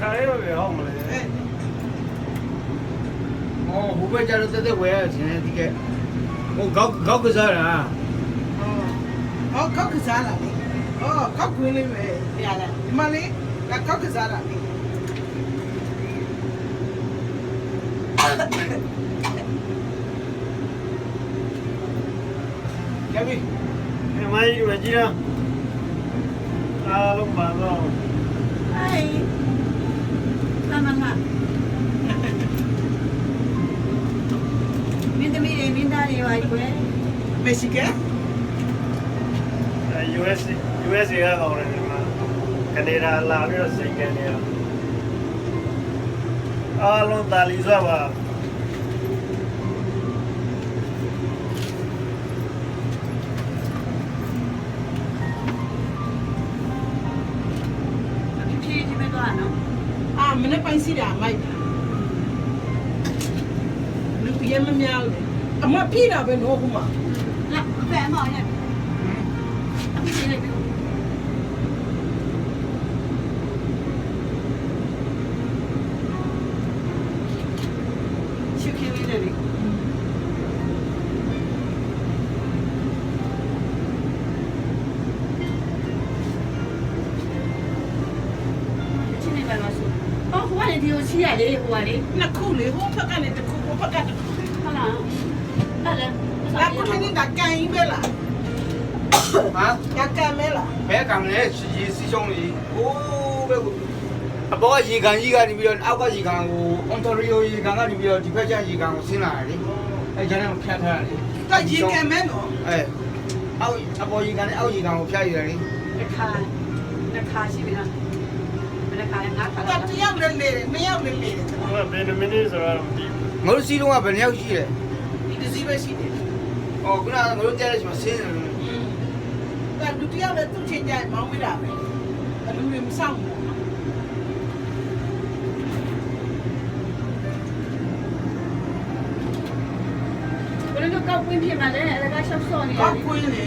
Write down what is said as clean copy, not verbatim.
ခါရဲပဲဟောမလဲဟိုဘက်ကျတော့တက်ဝဲရခြင်းဒီကဟိုကောက်ကစားတာကောက်ကစားလာလေကောက်ခွင်းလေးပဲပြရလားဒီမလေးကောက်ကစားလာလေကဲပြီ မိုင်းဝကြီးလားအားလုံးပါတော့ Ay. Tama nga. Minta mire, minta ni ay ko eh. မရှိကဲ US ကကောင်းတယ်ဒီမှာကနေဒါလာပြီးတော့စိတ်ကနေရအားလုံးတာလီစွာပါ Chi chi me to ano? မနေ့ပိုင်းစီတာမိုက်လူပြင်းမများလေအမပြတာပဲတော့ဟိုမှာ La, pe mo yan. Ako sila ko. Shuki mi na ni. Chini ba maso? Oh, wala di o siya le, wala. နှစ်ခုလေဟိုဘက်ကလည်းတစ်ခုဟိုဘက်ကတစ်ခု Hala. Hala. လာကိုထင်းနေတာကန်ကြီးပဲလား ဟာ ကကန်မဲလား ဘဲကံလဲရေစီးချုံးကြီးဟိုးဘဲအဘောကရေကန်ကြီးကနေပြီးတော့အောက်ကရေကန်ကိုအွန်တိုရီယိုရေကန်ကနေပြီးတော့ဒီဘက်ကျရေကန်ကိုဆင်းလာတယ်လေအဲကျန်တဲ့ကိုဖြတ်ထားတယ် ကရေကန်မဲနော် အဲအောက်အပေါ်ရေကန်နဲ့အောက်ရေကန်ကိုဖြတ်ရတယ်လေ Nakha si Bina. Nakha na က kala. တယောက်လည်းလေနှစ်ယောက်လည်းလေ ဟိုဘယ်နှမိနစ်ဆိုတော့မသိဘူး ငါတို့စီးလုံးကဘယ်နှယောက်ရှိလဲ ဒီတစ်စီးပဲရှိတယ် ဟောခုနကငါတို့ကြားတဲ့ချိန်မှာဆင်းတယ် လူတယောက်လည်းသူ့ချင်းကြမောင်းမိတာပဲလူတွေမဆောင်ဘူး Pero no ka pwin pi male, ala ka shop so ni. ကောက်ခွင်းလေ